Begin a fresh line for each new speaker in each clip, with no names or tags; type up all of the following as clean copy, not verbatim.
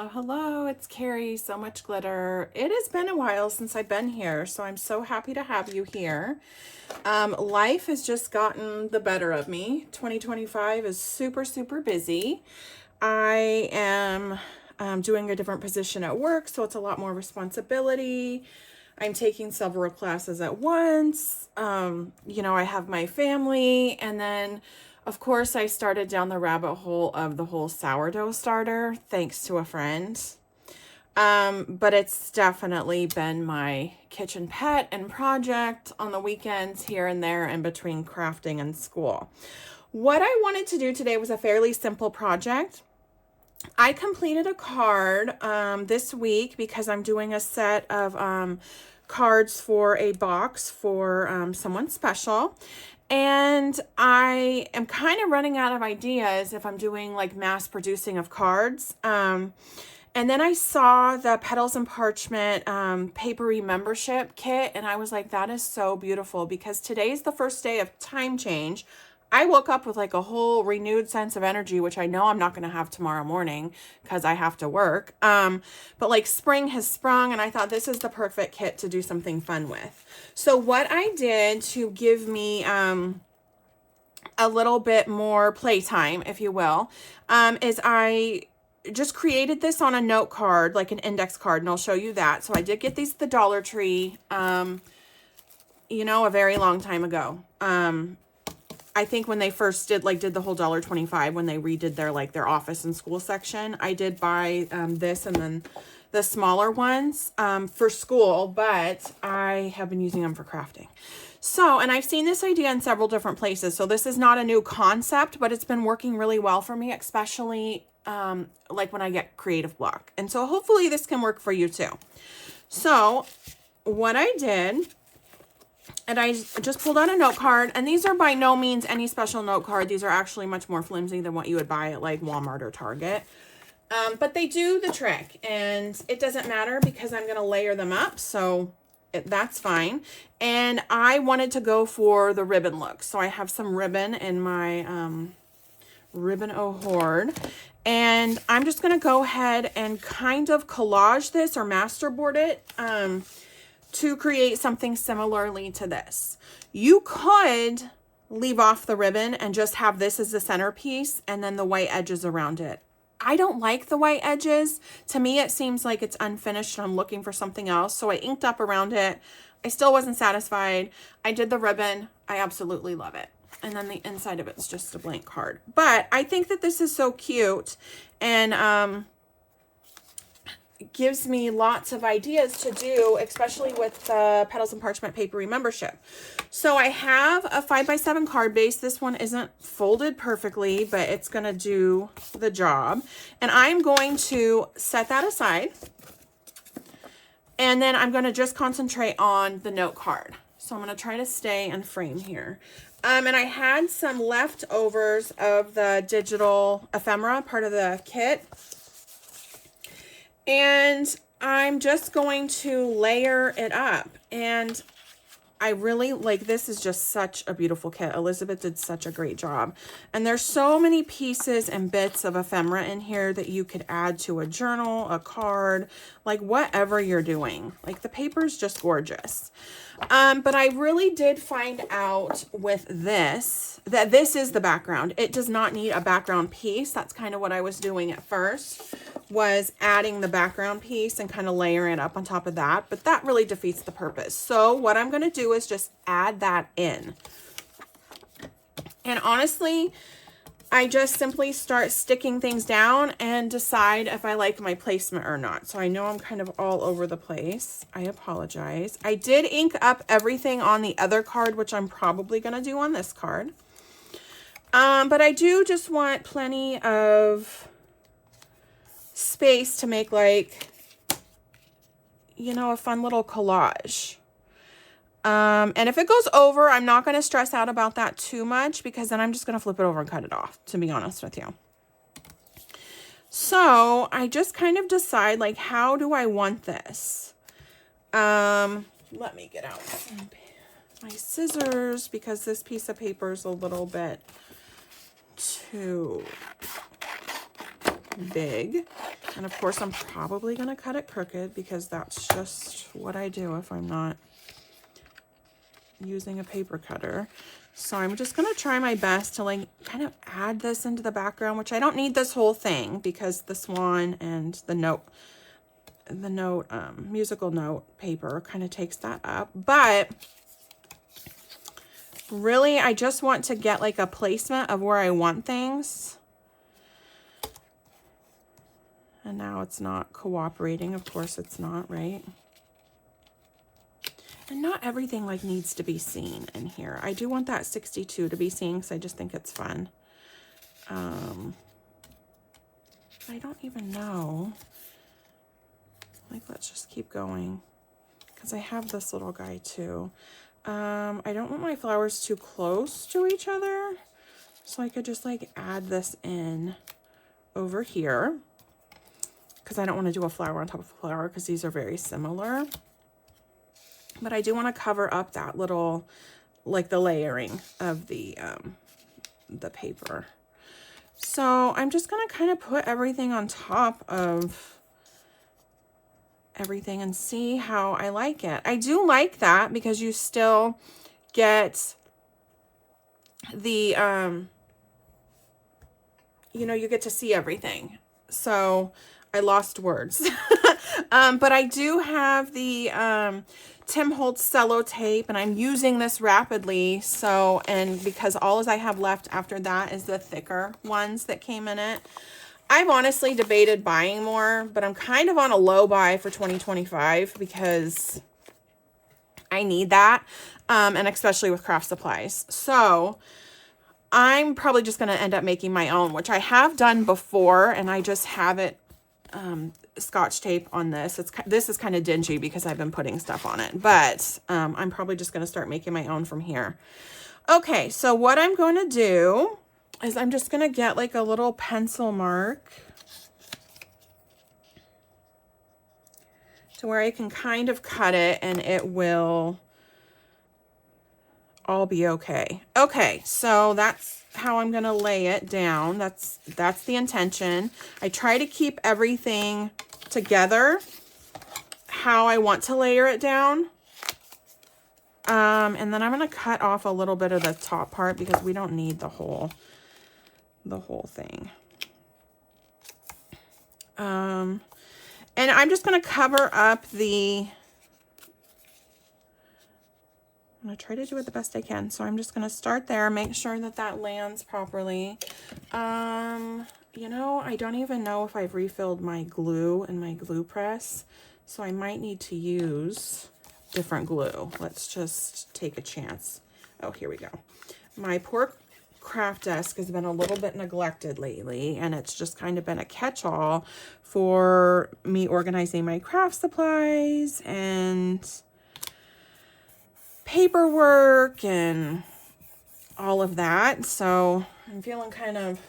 Hello, hello, it's Carrie, So Much Glitter. It has been a while since I've been here, so I'm so happy to have you here. Life has just gotten the better of me. 2025 is super, super busy. I am doing a different position at work, so it's a lot more responsibility. I'm taking several classes at once. I have my family, and then of course, I started down the rabbit hole of the whole sourdough starter, thanks to a friend. But it's definitely been my kitchen pet and project on the weekends here and there in between crafting and school. What I wanted to do today was a fairly simple project. I completed a card this week because I'm doing a set of cards for a box for someone special. And I am kind of running out of ideas if I'm doing like mass producing of cards. And then I saw the Petals and Parchment papery membership kit, and I was like, that is so beautiful, because today's the first day of time change. I woke up with like a whole renewed sense of energy, which I know I'm not going to have tomorrow morning because I have to work. But like spring has sprung, and I thought this is the perfect kit to do something fun with. So what I did to give me a little bit more playtime, if you will, is I just created this on a note card, like an index card, and I'll show you that. So I did get these at the Dollar Tree, a very long time ago. I think when they first did the whole $1.25, when they redid their office and school section, I did buy this and then the smaller ones for school, but I have been using them for crafting. So, and I've seen this idea in several different places. So this is not a new concept, but it's been working really well for me, especially like when I get creative block. And so hopefully this can work for you too. So what I did, and I just pulled out a note card, and these are by no means any special note card. These are actually much more flimsy than what you would buy at like Walmart or Target. But they do the trick, and it doesn't matter because I'm going to layer them up. So that's fine. And I wanted to go for the ribbon look. So I have some ribbon in my ribbon hoard. And I'm just going to go ahead and kind of collage this or masterboard it to create something similarly to this. You could leave off the ribbon and just have this as the centerpiece and then the white edges around it. I don't like the white edges. To me, it seems like it's unfinished and I'm looking for something else. So I inked up around it. I still wasn't satisfied. I did the ribbon. I absolutely love it. And then the inside of it's just a blank card. But I think that this is so cute and gives me lots of ideas to do, especially with the Petals and Parchment papery membership. So I have a 5x7 card base. This one isn't folded perfectly, but it's going to do the job. And I'm going to set that aside. And then I'm going to just concentrate on the note card. So I'm going to try to stay in frame here. And I had some leftovers of the digital ephemera, part of the kit. And I'm just going to layer it up. And I really like, this is just such a beautiful kit. Elizabeth did such a great job. And there's so many pieces and bits of ephemera in here that you could add to a journal, a card, like whatever you're doing. Like the paper's just gorgeous. But I really did find out with this, that this is the background. It does not need a background piece. That's kind of what I was doing at first, was adding the background piece and kind of layering it up on top of that. But that really defeats the purpose. So what I'm going to do is just add that in. And honestly, I just simply start sticking things down and decide if I like my placement or not. So I know I'm kind of all over the place. I apologize. I did ink up everything on the other card, which I'm probably going to do on this card. But I do just want plenty of space to make like, a fun little collage. And if it goes over, I'm not going to stress out about that too much, because then I'm just going to flip it over and cut it off, to be honest with you. So I just kind of decide, like, how do I want this? Let me get out my scissors, because this piece of paper is a little bit too big. And of course, I'm probably going to cut it crooked because that's just what I do if I'm not using a paper cutter. So I'm just going to try my best to like kind of add this into the background, which I don't need this whole thing because the swan and the musical note paper kind of takes that up. But really, I just want to get like a placement of where I want things. And now it's not cooperating. Of course it's not, right? And not everything like needs to be seen in here. I do want that 62 to be seen because I just think it's fun. I don't even know. Like, let's just keep going because I have this little guy too. I don't want my flowers too close to each other. So I could just like add this in over here because I don't want to do a flower on top of a flower because these are very similar. But I do want to cover up that little, like the layering of the paper. So I'm just going to kind of put everything on top of everything and see how I like it. I do like that because you still get the, you know, you get to see everything. So I lost words. But I do have the Tim Holtz cello tape, and I'm using this rapidly. So, and because all I have left after that is the thicker ones that came in it. I've honestly debated buying more, but I'm kind of on a low buy for 2025 because I need that, and especially with craft supplies. So I'm probably just going to end up making my own, which I have done before, and I just have it Scotch tape on this. This is kind of dingy because I've been putting stuff on it, but I'm probably just going to start making my own from here. Okay, so what I'm going to do is I'm just going to get like a little pencil mark to where I can kind of cut it and it will all be okay. Okay, so that's how I'm going to lay it down. That's the intention. I try to keep everything together how I want to layer it down. And then I'm going to cut off a little bit of the top part because we don't need the whole thing. And I'm just going to cover up I'm going to try to do it the best I can. So I'm just going to start there, make sure that that lands properly. You know, I don't even know if I've refilled my glue in my glue press. So I might need to use different glue. Let's just take a chance. Oh, here we go. My poor craft desk has been a little bit neglected lately, and it's just kind of been a catch-all for me organizing my craft supplies and paperwork and all of that. So I'm feeling kind of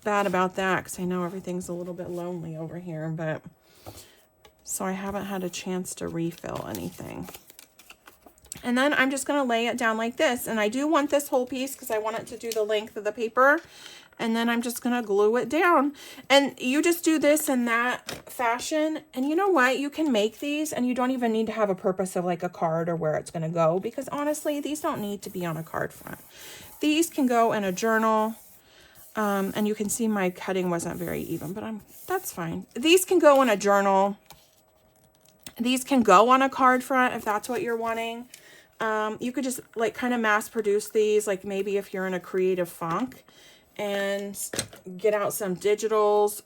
bad about that because I know everything's a little bit lonely over here, but so I haven't had a chance to refill anything. And then I'm just going to lay it down like this. And I do want this whole piece because I want it to do the length of the paper. And then I'm just going to glue it down. And you just do this in that fashion. And you know what? You can make these and you don't even need to have a purpose of like a card or where it's going to go. Because honestly, these don't need to be on a card front. These can go in a journal. And you can see my cutting wasn't very even, but that's fine. These can go in a journal. These can go on a card front if that's what you're wanting. You could just like kind of mass produce these, like maybe if you're in a creative funk, and get out some digitals,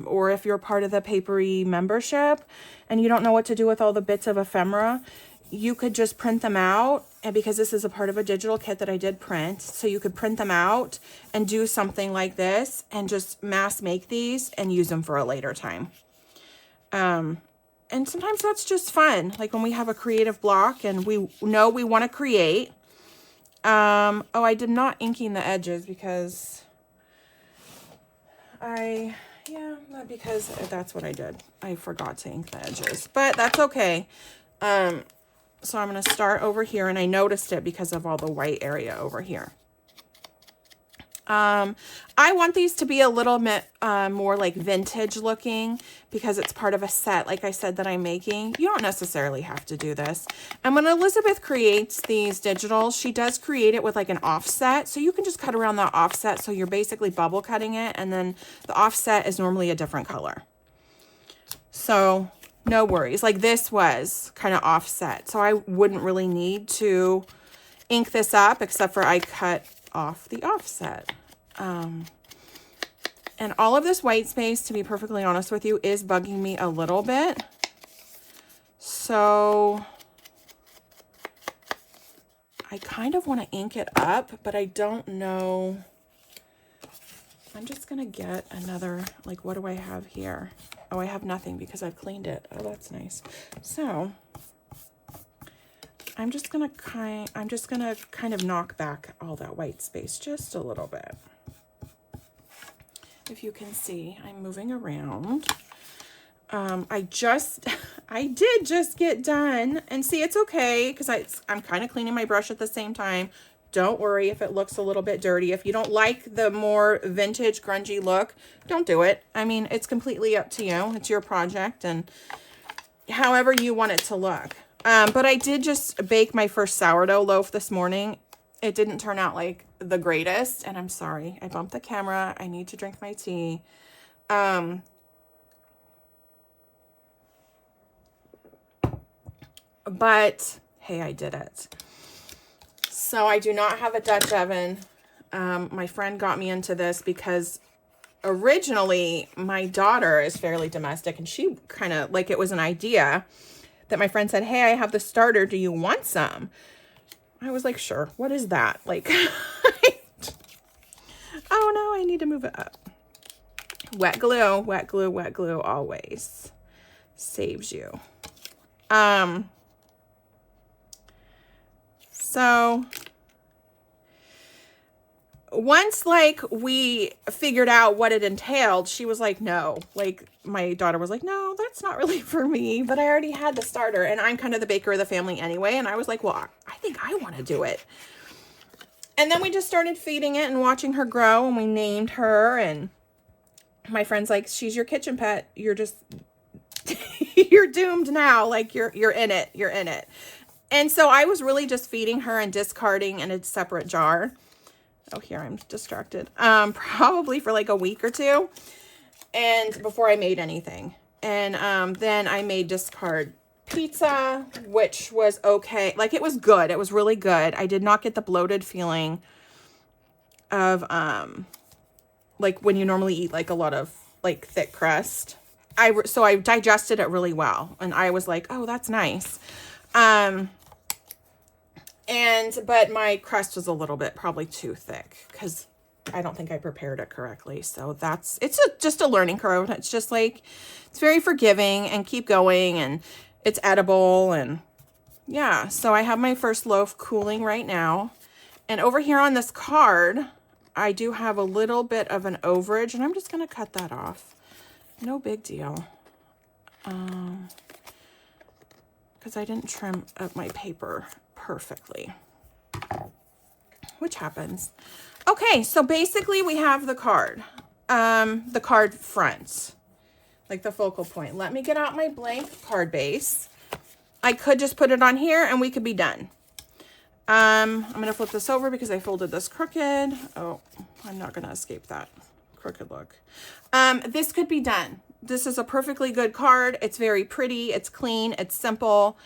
or if you're part of the Papery membership and you don't know what to do with all the bits of ephemera, you could just print them out. And because this is a part of a digital kit that I did print, so you could print them out and do something like this and just mass make these and use them for a later time. And sometimes that's just fun. Like when we have a creative block and we know we want to create. Oh, I did not inking the edges because because that's what I did. I forgot to ink the edges, but that's okay. So I'm going to start over here, and I noticed it because of all the white area over here. I want these to be a little bit more like vintage looking because it's part of a set, like I said, that I'm making. You don't necessarily have to do this. And when Elizabeth creates these digitals, she does create it with like an offset. So you can just cut around that offset. So you're basically bubble cutting it. And then the offset is normally a different color. So no worries. Like this was kind of offset. So I wouldn't really need to ink this up except for I cut off the offset. And all of this white space, to be perfectly honest with you, is bugging me a little bit. So I kind of want to ink it up, but I don't know. I'm just going to get another, like, what do I have here? Oh, I have nothing because I've cleaned it. Oh, that's nice. So I'm just going to kind of knock back all that white space just a little bit. If you can see, I'm moving around. I did just get done, and see, it's okay because I'm kind of cleaning my brush at the same time. Don't worry if it looks a little bit dirty. If you don't like the more vintage grungy look, don't do it. I mean, it's completely up to you. It's your project and however you want it to look. But I did just bake my first sourdough loaf this morning. It didn't turn out like the greatest, and I'm sorry. I bumped the camera. I need to drink my tea. But hey, I did it. So I do not have a Dutch oven. My friend got me into this because originally my daughter is fairly domestic, and she kind of like, it was an idea that my friend said, hey, I have the starter. Do you want some? I was like, sure. What is that? Like, oh no, I need to move it up. Wet glue, wet glue, wet glue always saves you. So once like we figured out what it entailed, she was like, no, like my daughter was like, no, that's not really for me, but I already had the starter, and I'm kind of the baker of the family anyway. And I was like, well, I think I want to do it. And then we just started feeding it and watching her grow, and we named her, and my friend's like, she's your kitchen pet. You're just, you're doomed now. Like you're in it. You're in it. And so I was really just feeding her and discarding in a separate jar. Oh, here, I'm distracted. Probably for like a week or two. And before I made anything. And then I made discard pizza, which was okay. Like, it was good. It was really good. I did not get the bloated feeling of, like when you normally eat like a lot of like thick crust. So I digested it really well. And I was like, oh, that's nice. But my crust was a little bit probably too thick because I don't think I prepared it correctly. So it's just a learning curve. It's just like, it's very forgiving, and keep going, and it's edible. And yeah, so I have my first loaf cooling right now. And over here on this card, I do have a little bit of an overage, and I'm just going to cut that off. No big deal. Because I didn't trim up my paper perfectly, which happens. Okay, so basically we have the card front, like the focal point. Let me get out my blank card base. I could just put it on here and we could be done. I'm going to flip this over because I folded this crooked. Oh, I'm not going to escape that crooked look. This could be done. This is a perfectly good card. It's very pretty. It's clean. It's simple.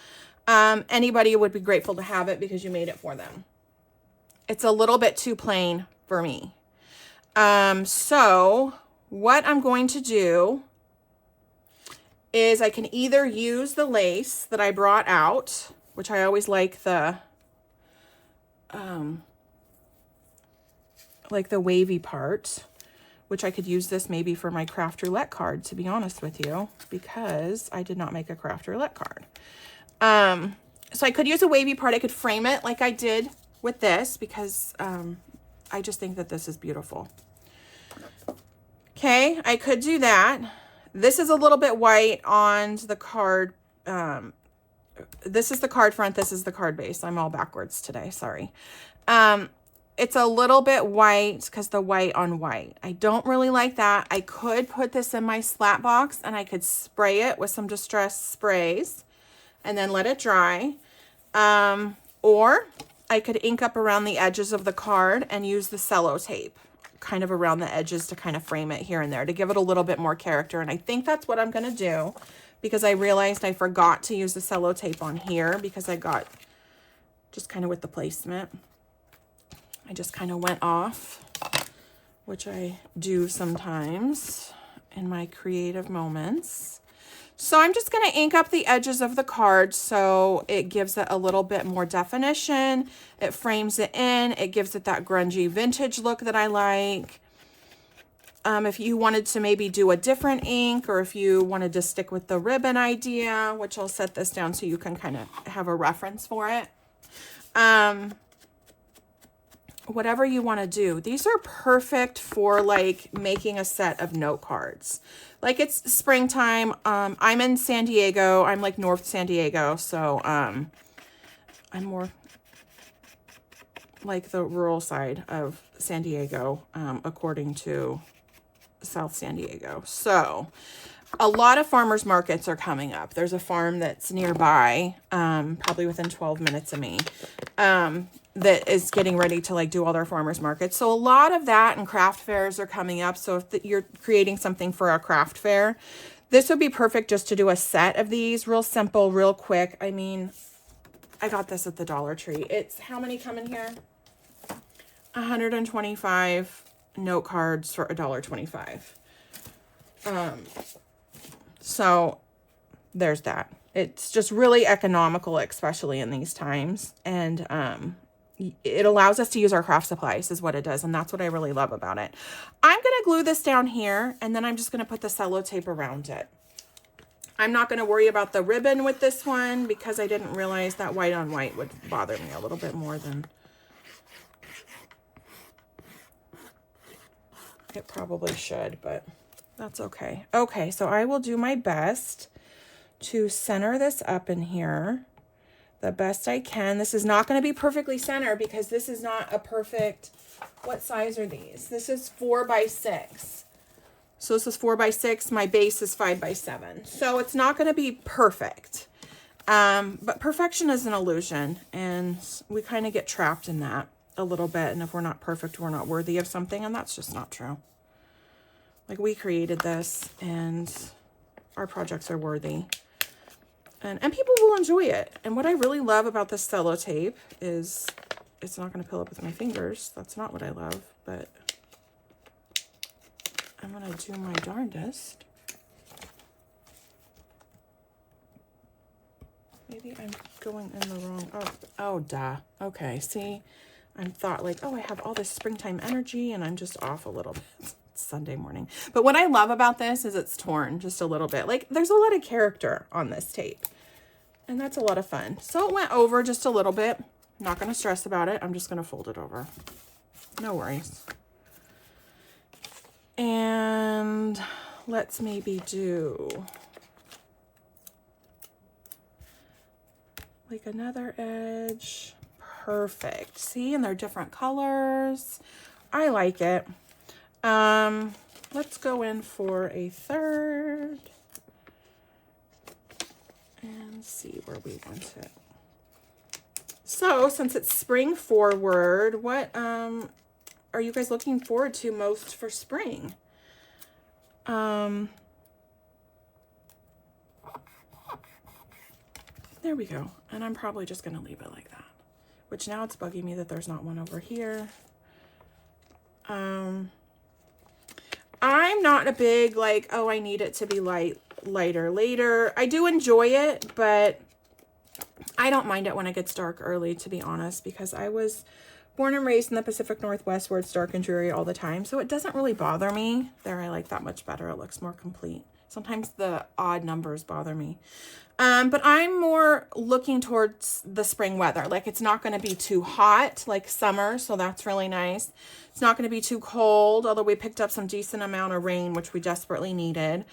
Anybody would be grateful to have it because you made it for them. It's a little bit too plain for me. So what I'm going to do is I can either use the lace that I brought out, which I always like the wavy part, which I could use this maybe for my craft roulette card, to be honest with you, because I did not make a craft roulette card. So I could use a wavy part. I could frame it like I did with this because I just think that this is beautiful. Okay, I could do that. This is a little bit white on the card. This is the card front. This is the card base. I'm all backwards today. Sorry. it's a little bit white because the white on white. I don't really like that. I could put this in my slat box and I could spray it with some Distress sprays and then let it dry. Or I could ink up around the edges of the card and use the cello tape kind of around the edges to kind of frame it here and there to give it a little bit more character. And I think that's what I'm going to do because I realized I forgot to use the cello tape on here because I got just kind of with the placement. I just kind of went off, which I do sometimes in my creative moments. So I'm just going to ink up the edges of the card so it gives it a little bit more definition. It frames it in. It gives it that grungy vintage look that I like. If you wanted to maybe do a different ink, or if you wanted to stick with the ribbon idea, which I'll set this down so you can kind of have a reference for it. Whatever you want to do. These are perfect for like making a set of note cards. Like it's springtime. I'm in San Diego. I'm like North San Diego. So, I'm more like the rural side of San Diego, according to South San Diego. So a lot of farmers markets are coming up. There's a farm that's nearby, probably within 12 minutes of me, that is getting ready to like do all their farmers markets. So a lot of that and craft fairs are coming up. So if you're creating something for a craft fair, this would be perfect just to do a set of these. Real simple, real quick. I mean, I got this at the Dollar Tree. It's, how many come in here? 125 note cards for $1.25. So there's that. It's just really economical, especially in these times. And, it allows us to use our craft supplies is what it does. And that's what I really love about it. I'm going to glue this down here and then I'm just going to put the cello tape around it. I'm not going to worry about the ribbon with this one because I didn't realize that white on white would bother me a little bit more than it probably should, but that's okay. Okay, so I will do my best to center this up in here the best I can. This is not going to be perfectly centered because this is not a perfect, what size are these? This is 4x6. So this is 4x6. My base is 5x7. So it's not going to be perfect. But perfection is an illusion and we kind of get trapped in that a little bit. And if we're not perfect, we're not worthy of something. And that's just not true. Like we created this and our projects are worthy. And people will enjoy it. And what I really love about this cello tape is it's not going to pill up with my fingers. That's not what I love, but I'm going to do my darndest. Maybe I'm going in the wrong, oh, duh. Okay, see, I thought like, oh, I have all this springtime energy and I'm just off a little bit. It's Sunday morning. But what I love about this is it's torn just a little bit. Like there's a lot of character on this tape and that's a lot of fun. So it went over just a little bit. Not going to stress about it. I'm just going to fold it over. No worries. And let's maybe do like another edge. Perfect. See, and they're different colors. I like it. Let's go in for a third and see where we want it. So since it's spring forward, what are you guys looking forward to most for spring? There we go. And I'm probably just going to leave it like that, which now it's bugging me that there's not one over here. I'm not a big like, oh, I need it to be lighter later. I do enjoy it, but I don't mind it when it gets dark early, to be honest, because I was born and raised in the Pacific Northwest where it's dark and dreary all the time. So it doesn't really bother me. There, I like that much better. It looks more complete. Sometimes the odd numbers bother me. But I'm more looking towards the spring weather. Like it's not going to be too hot like summer. So that's really nice. It's not going to be too cold, although we picked up some decent amount of rain, which we desperately needed.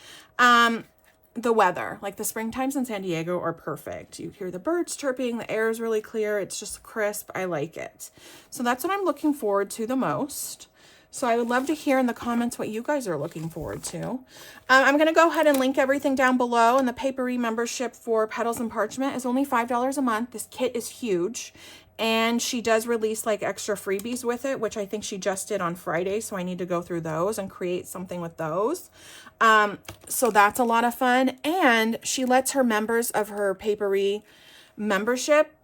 the weather. Like the spring times in San Diego are perfect. You hear the birds chirping, the air is really clear, it's just crisp. I like it. So that's what I'm looking forward to the most. So I would love to hear in the comments what you guys are looking forward to. I'm going to go ahead and link everything down below. And the Papery membership for Petals and Parchment is only $5 a month. This kit is huge. And she does release like extra freebies with it, which I think she just did on Friday. So I need to go through those and create something with those. So that's a lot of fun. And she lets her members of her Papery membership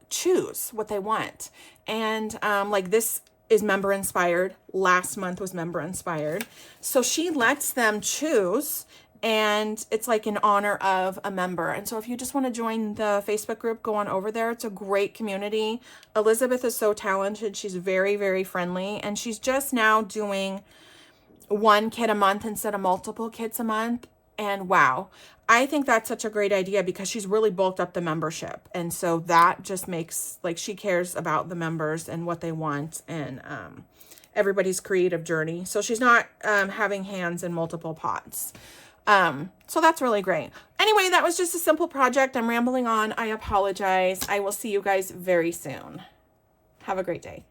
choose what they want. And like this is member inspired. Last month was member inspired. So she lets them choose, and it's like in honor of a member. And so if you just want to join the Facebook group, go on over there. It's a great community. Elizabeth is so talented. She's very, very friendly. And she's just now doing one kit a month instead of multiple kits a month. And wow, I think that's such a great idea because she's really bulked up the membership. And so that just makes, like, she cares about the members and what they want and everybody's creative journey. So she's not having hands in multiple pots. So that's really great. Anyway, that was just a simple project. I'm rambling on. I apologize. I will see you guys very soon. Have a great day.